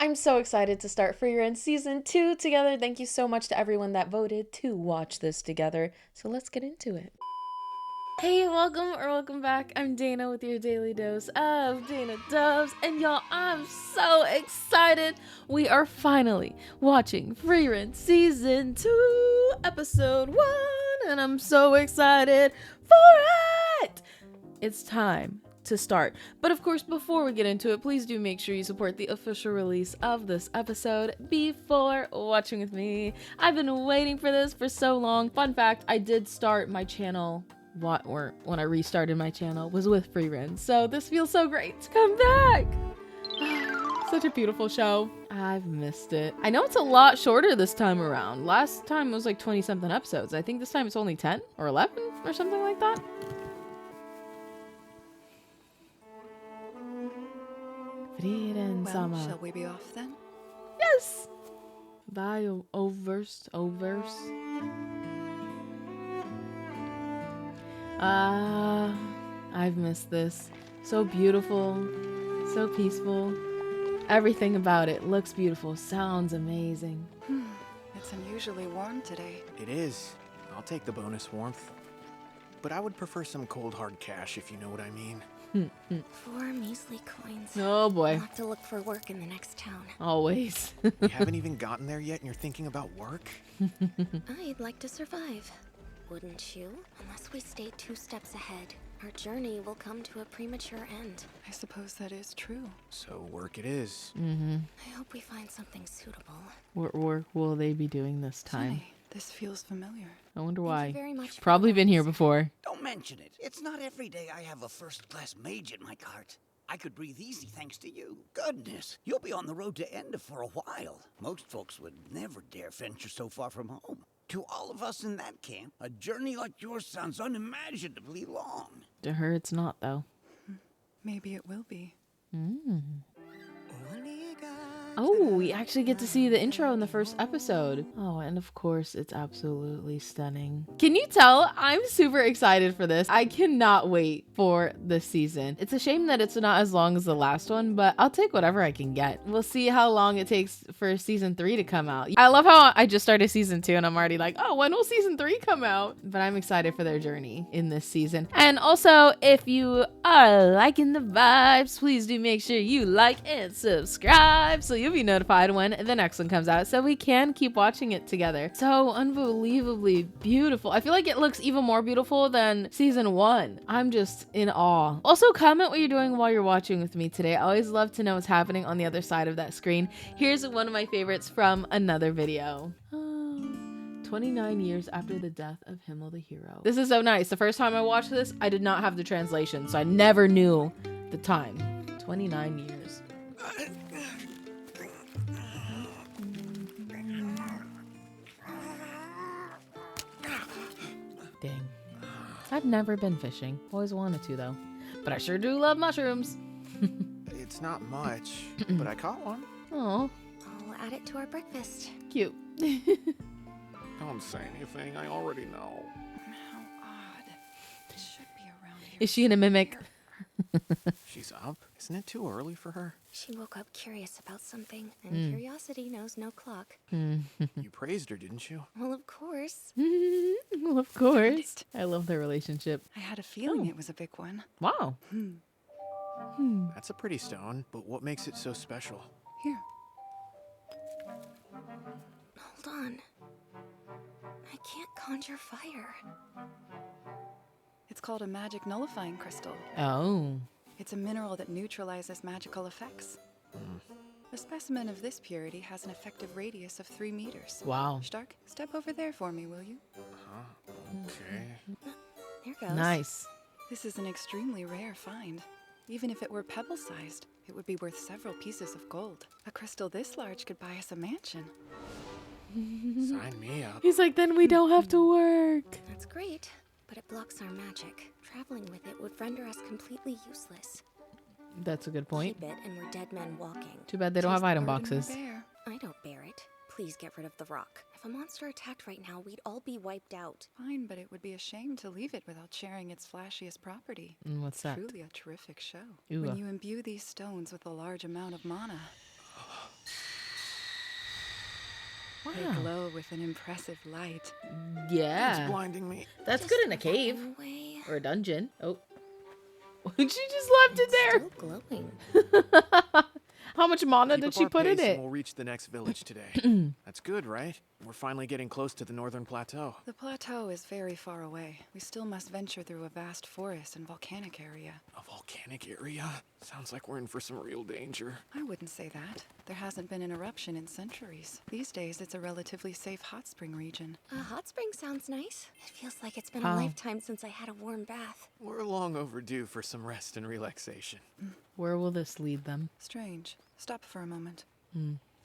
I'm so excited to start Frieren Season 2 together. Thank you so much to everyone that voted to watch this together. So let's get into it. Hey, welcome back. I'm Dana with your daily dose of Dana Doves. And y'all, I'm so excited. We are finally watching Frieren Season 2, Episode 1. And I'm so excited for it. It's time to start. But of course, before we get into it, please do make sure you support the official release of this episode before watching with me. I've been waiting for this for so long. Fun fact, I did start my channel when I restarted my channel was with Frieren. So this feels so great to come back. Such a beautiful show. I've missed it. I know it's a lot shorter this time around. Last time it was like 20 something episodes. I think this time it's only 10 or 11 or something like that. Well, shall we be off then? Yes! Overse. I've missed this. So beautiful, so peaceful. Everything about it looks beautiful, sounds amazing. It's unusually warm today. It is. I'll take the bonus warmth. But I would prefer some cold hard cash, if you know what I mean. 4 measly coins. Oh boy. I'll have to look for work in the next town. Always. You haven't even gotten there yet and you're thinking about work? I'd like to survive. Wouldn't you? Unless we stay 2 steps ahead, our journey will come to a premature end. I suppose that is true. So work it is. I hope we find something suitable. What work will they be doing this time? Funny, this feels familiar. I wonder Thank why. you very much for Probably the been here rides. before. Don't mention it. It's not every day I have a first-class mage in my cart. I could breathe easy thanks to you. Goodness, you'll be on the road to Enda for a while. Most folks would never dare venture so far from home. To all of us in that camp, a journey like yours sounds unimaginably long. To her, it's not though. Maybe it will be. Oh, we actually get to see the intro in the first episode. Oh, and of course, it's absolutely stunning. Can you tell? I'm super excited for this. I cannot wait for this season. It's a shame that it's not as long as the last one, but I'll take whatever I can get. We'll see how long it takes for season 3 to come out. I love how I just started season 2 and I'm already like, oh, when will season 3 come out? But I'm excited for their journey in this season. And also, if you are liking the vibes, please do make sure you like and subscribe so you'll be notified when the next one comes out so we can keep watching it together. So unbelievably beautiful. I feel like it looks even more beautiful than season 1. I'm just in awe. Also, comment what you're doing while you're watching with me today. I always love to know what's happening on the other side of that screen. Here's one of my favorites from another video. 29 years after the death of Himmel the hero. This is so nice. The first time I watched this, I did not have the translation, so I never knew the time. 29 years. Dang. I've never been fishing. Always wanted to though. But I sure do love mushrooms. It's not much, but I caught one. Oh, I'll add it to our breakfast. cute. Don't say anything, I already know. How odd. It should be around here. Is she in a mimic? She's up? Isn't it too early for her? She woke up curious about something, and curiosity knows no clock. You praised her, didn't you? Well, of course. Well, of course. I love their relationship. I had a feeling it was a big one. Wow. That's a pretty stone, but what makes it so special? Here. Hold on. I can't conjure fire. It's called a magic nullifying crystal. Oh. It's a mineral that neutralizes magical effects. A specimen of this purity has an effective radius of 3 meters. Wow. Stark, step over there for me, will you? Okay. There goes. Nice. This is an extremely rare find. Even if it were pebble-sized, it would be worth several pieces of gold. A crystal this large could buy us a mansion. Sign me up. He's like, then we don't have to work. That's great, but it blocks our magic. Traveling with it would render us completely useless. That's a good point. Keep it, and we're dead men walking. Too bad they don't have Just item burden your boxes. bear. I don't bear it. Please get rid of the rock. If a monster attacked right now, we'd all be wiped out. Fine, but it would be a shame to leave it without sharing its flashiest property. What's that? Truly a terrific show. Ooh. When you imbue these stones with a large amount of mana, They Wow. glow with an impressive light. It's Yeah. blinding me. That's Just good in a throw that cave one away. or a dungeon. Oh. She just left it there. Still glowing. How much mana Keep did up she our put in pace and it? we'll reach the next village today. That's good, right? We're finally getting close to the northern plateau. The plateau is very far away. We still must venture through a vast forest and volcanic area. A volcanic area? Sounds like we're in for some real danger. I wouldn't say that. There hasn't been an eruption in centuries. These days, it's a relatively safe hot spring region. A hot spring sounds nice. It feels like it's been How? a lifetime since I had a warm bath. We're long overdue for some rest and relaxation. Where will this lead them? Strange. Stop for a moment.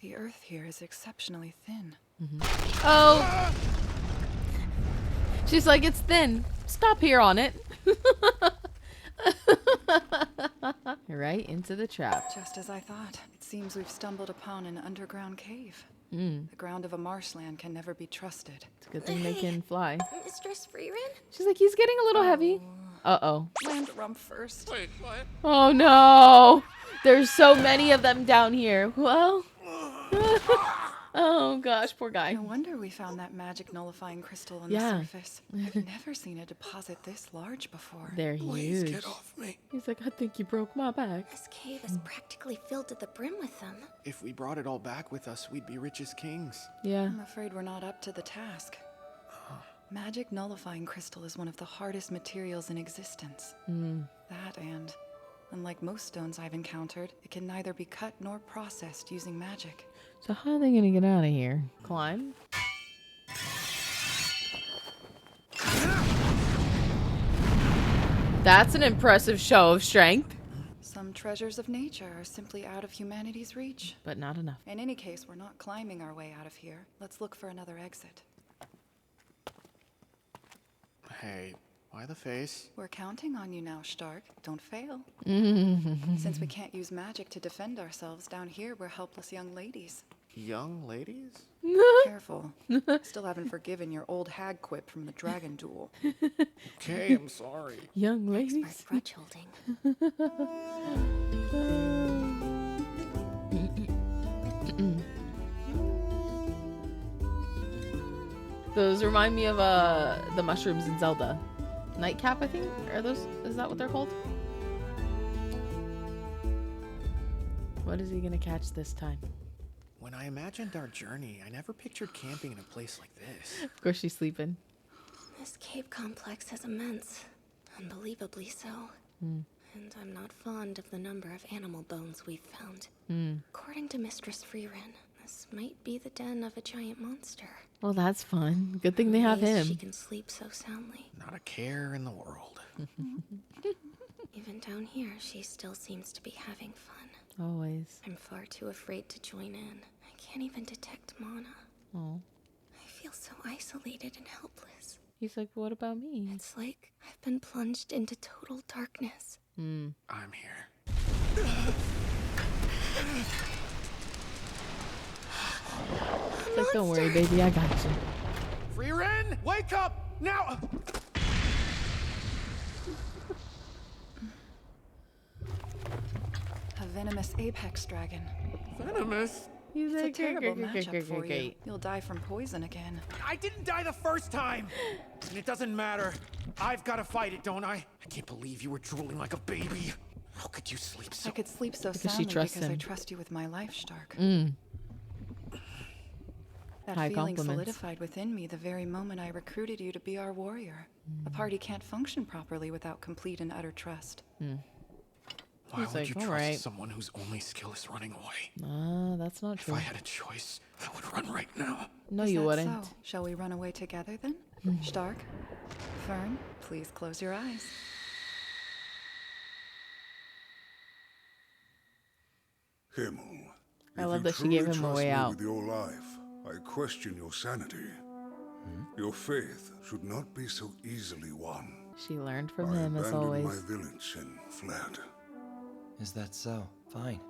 The earth here is exceptionally thin. Oh! She's like, it's thin. Stop here on it. Right into the trap. Just as I thought. It seems we've stumbled upon an underground cave. Mm. The ground of a marshland can never be trusted. It's a good thing they can fly. Mistress Frieren? She's like, he's getting a little heavy. Uh-oh. Land rump first. Wait, what? Oh, no. There's so many of them down here. Well. Oh, gosh. Poor guy. No wonder we found that magic nullifying crystal on Yeah. the surface. I've never seen a deposit this large before. They're Please huge. get off me. He's like, I think you broke my back. This cave is practically filled to the brim with them. If we brought it all back with us, we'd be rich as kings. Yeah. I'm afraid we're not up to the task. Magic nullifying crystal is one of the hardest materials in existence. That and, unlike most stones I've encountered, it can neither be cut nor processed using magic. So how are they going to get out of here? Climb? That's an impressive show of strength. Some treasures of nature are simply out of humanity's reach. But not enough. In any case, we're not climbing our way out of here. Let's look for another exit. Hey, why the face? We're counting on you now, Stark. Don't fail. Since we can't use magic to defend ourselves down here, we're helpless young ladies. Young ladies? Careful. Still haven't forgiven your old hag quip from the dragon duel. Okay, I'm sorry. Young Expert ladies. grudge holding. Those remind me of the mushrooms in Zelda. Nightcap, I think? Are those, is that what they're called? What is he gonna catch this time? When I imagined our journey, I never pictured camping in a place like this. Of course she's sleeping. This cave complex is immense. Unbelievably so. And I'm not fond of the number of animal bones we've found. According to Mistress Frieren, this might be the den of a giant monster. Well, that's fun. Good thing they have Amazed She him. can sleep so soundly. Not a care in the world. Even down here, she still seems to be having fun. Always. I'm far too afraid to join in. I can't even detect mana. Oh. I feel so isolated and helpless. He's like, what about me? It's like I've been plunged into total darkness. I'm here. He's like, don't worry, baby, I got you. Frieren, wake up! Now! A venomous apex dragon. Venomous? He's It's a like, terrible "Great, matchup great, for great, you. great." You'll die from poison again. I didn't die the first time! And it doesn't matter. I've got to fight it, don't I? I can't believe you were drooling like a baby. How could you sleep so? I could sleep so Because she soundly trusts because I him. trust you with my life, Stark. That High feeling compliments. solidified within me the very moment I recruited you to be our warrior. A party can't function properly without complete and utter trust. Why He's would like, you "All trust right." someone whose only skill is running away? That's not If true. I had a choice, I would run right now. No, Is you that wouldn't. So? Shall we run away together then? Stark? Fern, please close your eyes. Himmel, I love that she gave him a way out. With your life, I question your sanity. Your faith should not be so easily won. She learned from I him, as abandoned always. my village and fled. Is that so? Fine.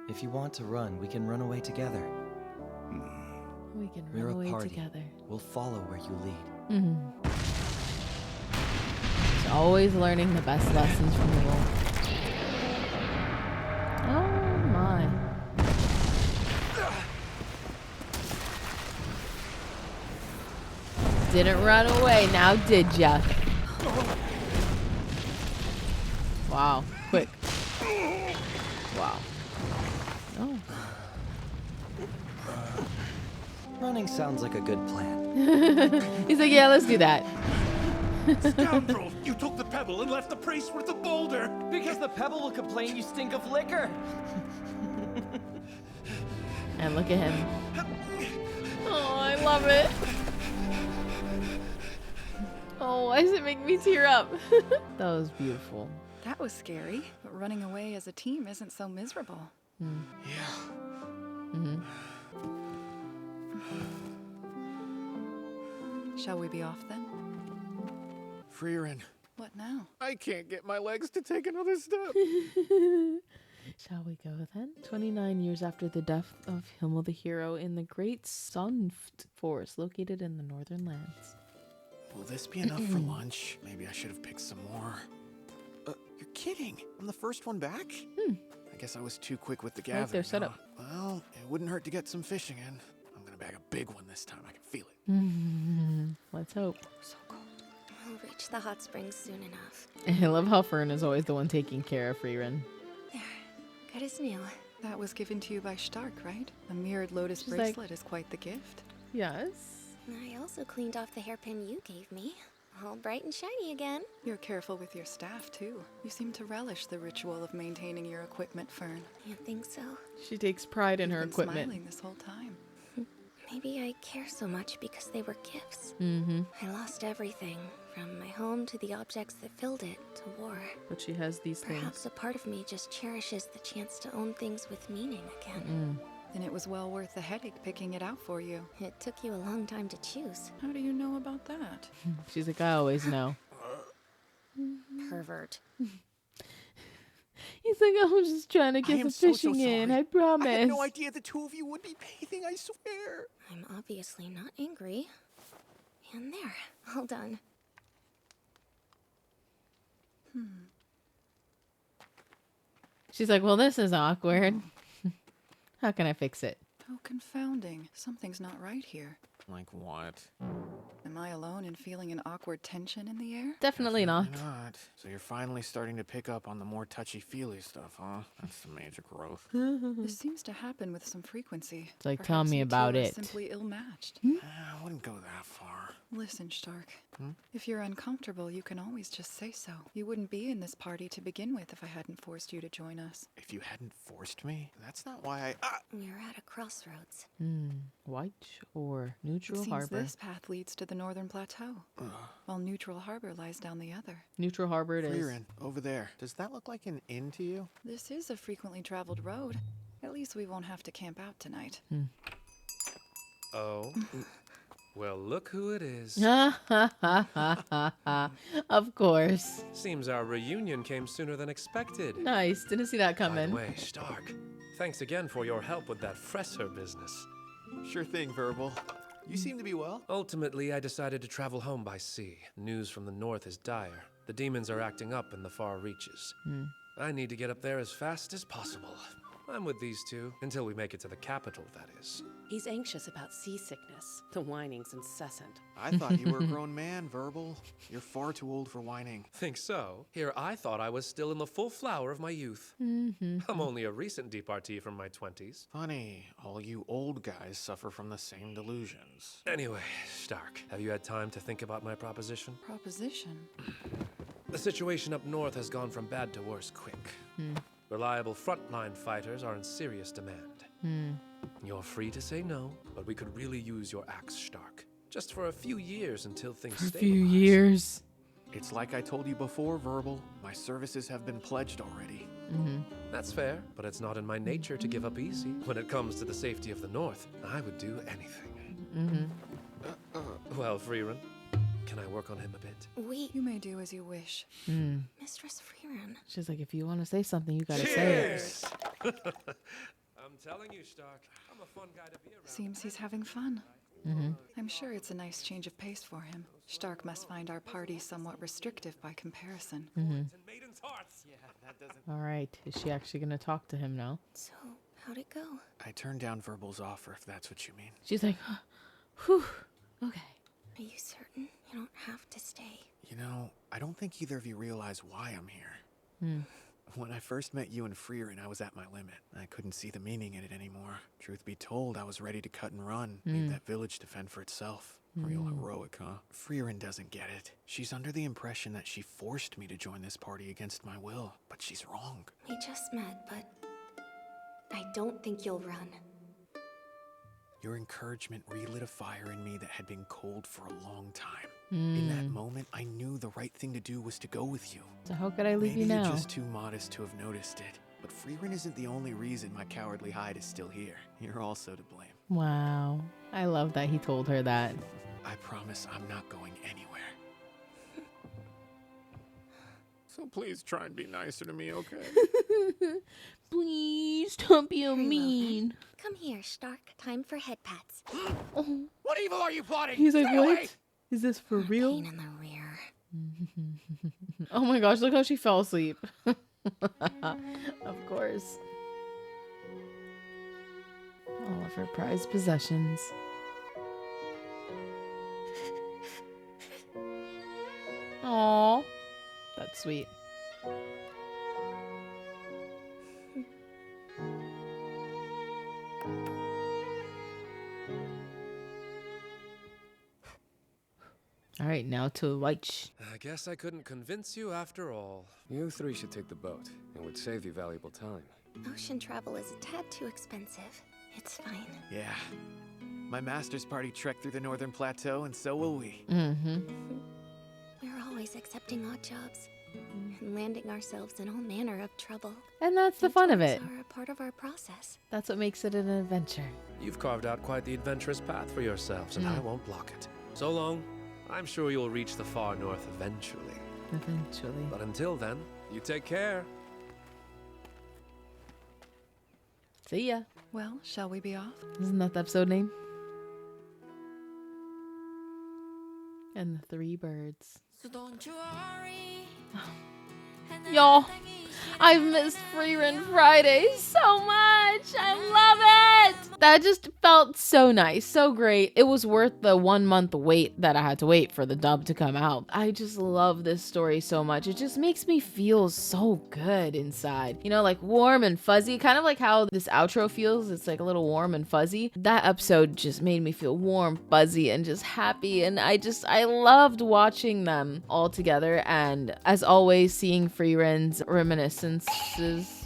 If you want to run, we can run away together. We can We're run a away party. together. We'll follow where you lead. She's always learning the best lessons from the wolf. Oh my. didn't run away, now did ya? Wow, quick. Wow. Oh. Running sounds like a good plan. He's like, yeah, let's do that. Scoundrel! You took the pebble and left the priest with the boulder! Because the pebble will complain you stink of liquor. And look at him. Oh, I love it. Oh, why does it make me tear up? That was beautiful. That was scary, but running away as a team isn't so miserable. Yeah. Shall we be off then? Frieren, What now? I can't get my legs to take another step. Shall we go then? 29 years after the death of Himmel the hero in the Great Sunft Forest located in the northern lands. Will this be enough for lunch? Maybe I should have picked some more. You're kidding. I'm the first one back? I guess I was too quick with the gathering. Right there, set up. Well, it wouldn't hurt to get some fishing in. I'm gonna bag a big one this time. I can feel it. Let's hope. So cold. We'll reach the hot springs soon enough. I love how Fern is always the one taking care of Frieren. There. Good as new. That was given to you by Stark, right? A mirrored lotus She's bracelet is quite the gift. Yes. I also cleaned off the hairpin you gave me. All bright and shiny again. You're careful with your staff, too. You seem to relish the ritual of maintaining your equipment, Fern. You think so? She takes pride in her You've been equipment. smiling this whole time. Maybe I care so much because they were gifts. Mm-hmm. I lost everything, from my home to the objects that filled it, to war. But she has these Perhaps things. a part of me just cherishes the chance to own things with meaning again. Then it was well worth the headache picking it out for you. It took you a long time to choose. How do you know about that? She's like, I always know. Pervert. He's like, I was just trying to I get am the so fishing in. sorry. I promise. I had no idea the two of you would be bathing, I swear. I'm obviously not angry. And there, all done. She's like, well, this is awkward. How can I fix it? How confounding. Something's not right here. Like what? Am I alone in feeling an awkward tension in the air? Definitely not. Why not? So you're finally starting to pick up on the more touchy-feely stuff, huh? That's the major growth. This seems to happen with some frequency. It's like, tell Perhaps me you two about are it. Simply ill-matched. I wouldn't go that far. Listen, Stark. If you're uncomfortable, you can always just say so. You wouldn't be in this party to begin with if I hadn't forced you to join us. If you hadn't forced me, that's not why I... Ah! We're at a crossroads. White or It neutral seems harbor? this path leads to the northern plateau, while Neutral Harbor lies down the other. Neutral harbor it is. Frieren, over there. Does that look like an inn to you? This is a frequently traveled road. At least we won't have to camp out tonight. Oh. Well, look who it is. Of course. Seems our reunion came sooner than expected. Nice. Didn't see that By coming. the way, Stark, thanks again for your help with that Fresser business. Sure thing, Verbal. You seem to be well. Ultimately, I decided to travel home by sea. News from the north is dire. The demons are acting up in the far reaches. I need to get up there as fast as possible. I'm with these two, until we make it to the capital, that is. He's anxious about seasickness. The whining's incessant. I thought you were a grown man, Verbal. You're far too old for whining. Think so? Here I thought I was still in the full flower of my youth. I'm only a recent departee from my 20s. Funny, all you old guys suffer from the same delusions. Anyway, Stark, have you had time to think about my proposition? Proposition? The situation up north has gone from bad to worse quick. Reliable frontline fighters are in serious demand. You're free to say no, but we could really use your axe, Stark. Just for a few years until things For a stabilize. few years. It's like I told you before, Verbal. My services have been pledged already. That's fair, but it's not in my nature to give up easy. When it comes to the safety of the north, I would do anything. Well, Frieren, can I work on him a bit? You may do as you wish. Mistress Frieren. She's like, if you want to say something, you gotta say it. I'm telling you, Stark, I'm a fun guy to be around. Seems he's having fun. I'm sure it's a nice change of pace for him. Stark must find our party somewhat restrictive by comparison. And maidens' hearts. All right. Is she actually gonna talk to him now? So, how'd it go? I turned down Verbal's offer, if that's what you mean. She's like, whew. Okay. Are you certain? You don't have to stay. You know, I don't think either of you realize why I'm here. When I first met you and Frieren, I was at my limit. I couldn't see the meaning in it anymore. Truth be told, I was ready to cut and run, leave that village to fend for itself. Real heroic, huh? Frieren doesn't get it. She's under the impression that she forced me to join this party against my will, but she's wrong. We just met, but I don't think you'll run. Your encouragement relit a fire in me that had been cold for a long time. In that moment, I knew the right thing to do was to go with you. So how could I leave Maybe you now? you're just too modest to have noticed it, but Frieren isn't the only reason my cowardly hide is still here. You're also to blame. Wow. I love that he told her that. I promise I'm not going anywhere. So please try and be nicer to me, okay? Please don't be Very well, mean. then. Come here, Stark. Time for head pats. Oh, What evil are you plotting? he's like, Stay what? away! Is this for real? Pain in the rear. Oh my gosh, look how she fell asleep. Of course. All of her prized possessions. Aw, that's sweet. All right, now to lunch. I guess I couldn't convince you after all. You three should take the boat. It would save you valuable time. Ocean travel is a tad too expensive. It's fine. Yeah. My master's party trekked through the northern plateau, and so will we. Mm-hmm. We're always accepting odd jobs and landing ourselves in all manner of trouble. And that's the fun of Jobs it. are a part of our process. That's what makes it an adventure. You've carved out quite the adventurous path for yourselves, and I won't block it. So long. I'm sure you'll reach the far north eventually. Eventually. But until then, you take care. See ya. Well, shall we be off? Isn't that the episode name? And the three birds. So don't you worry. Y'all, I've missed Frieren Friday so much. I love it. That just felt so nice, so great. It was worth the 1 month wait that I had to wait for the dub to come out. I just love this story so much. It just makes me feel so good inside. You know, like warm and fuzzy, kind of like how this outro feels. It's like a little warm and fuzzy. That episode just made me feel warm, fuzzy, and just happy. And I loved watching them all together. And as always, seeing Frieren's reminiscences,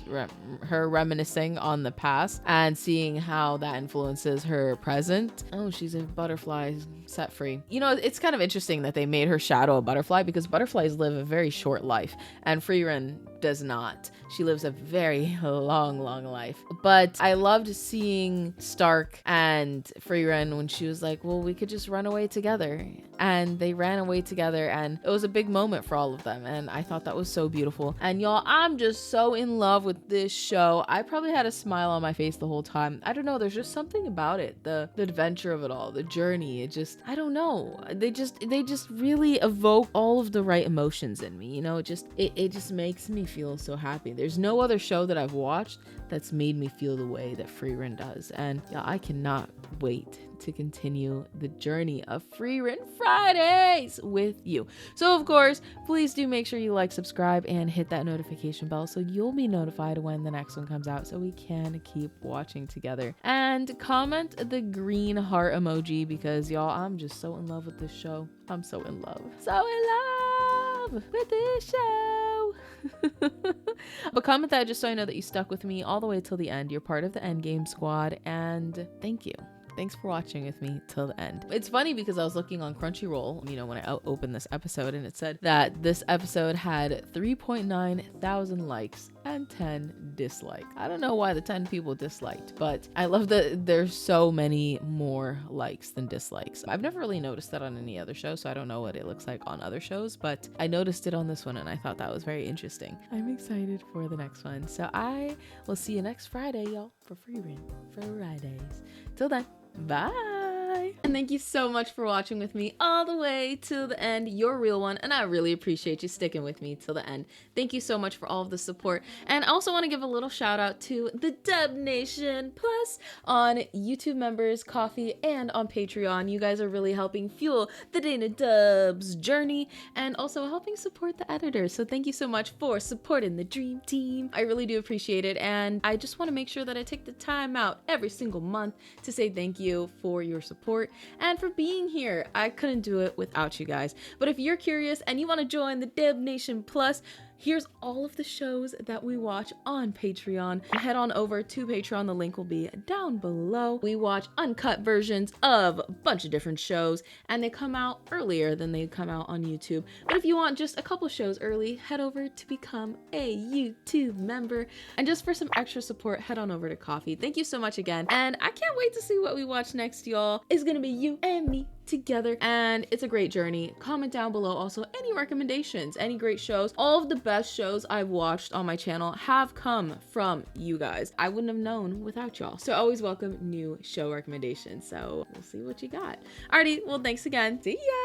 her reminiscing on the past and seeing how that influences her present. Oh, she's a butterfly set free. You know, it's kind of interesting that they made her shadow a butterfly because butterflies live a very short life and Frieren does not. She lives a very long life. But I loved seeing Stark and Frieren when she was like, well, we could just run away together. And they ran away together and it was a big moment for all of them. And I thought that was so beautiful. And y'all, I'm just so in love with this show. I probably had a smile on my face the whole time. I don't know. There's just something about it. The adventure of it all, the journey. It just, I don't know. They just really evoke all of the right emotions in me. You know, it just makes me feel so happy. There's no other show that I've watched that's made me feel the way that Frieren does. And yeah, I cannot wait to continue the journey of Frieren Fridays with you. So of course, please do make sure you like, subscribe, and hit that notification bell so you'll be notified when the next one comes out so we can keep watching together. And comment the green heart emoji because y'all, I'm just so in love with this show. I'm so in love. So in love with this show. But comment that just so I know that you stuck with me all the way till the end. You're part of the Endgame squad and thank you. Thanks for watching with me till the end. It's funny because I was looking on Crunchyroll, you know, when I opened this episode and it said that this episode had 3.9 thousand likes and 10 dislikes. I don't know why the 10 people disliked, but I love that there's so many more likes than dislikes. I've never really noticed that on any other show, so I don't know what it looks like on other shows, but I noticed it on this one and I thought that was very interesting. I'm excited for the next one. So I will see you next Friday, y'all, for Frieren Fridays. Till then, bye. Bye. And thank you so much for watching with me all the way till the end. You're a real one, and I really appreciate you sticking with me till the end. Thank you so much for all of the support. And I also want to give a little shout out to the Dub Nation Plus on YouTube members, Coffee, and on Patreon. You guys are really helping fuel the Dana Dubs journey and also helping support the editors. So thank you so much for supporting the Dream Team. I really do appreciate it. And I just want to make sure that I take the time out every single month to say thank you for your support and for being here. I couldn't do it without you guys. But if you're curious and you want to join the Dub Nation Plus, here's all of the shows that we watch on Patreon. Head on over to Patreon. The link will be down below. We watch uncut versions of a bunch of different shows, and they come out earlier than they come out on YouTube. But if you want just a couple shows early, head over to become a YouTube member. And just for some extra support, head on over to Coffee. Thank you so much again. And I can't wait to see what we watch next, y'all. It's gonna be you and me together, and it's a great journey. Comment down below also any recommendations, any great shows. All of the best shows I've watched on my channel have come from you guys. I wouldn't have known without y'all. So I always welcome new show recommendations. So we'll see what you got. Alrighty, well, thanks again. See ya!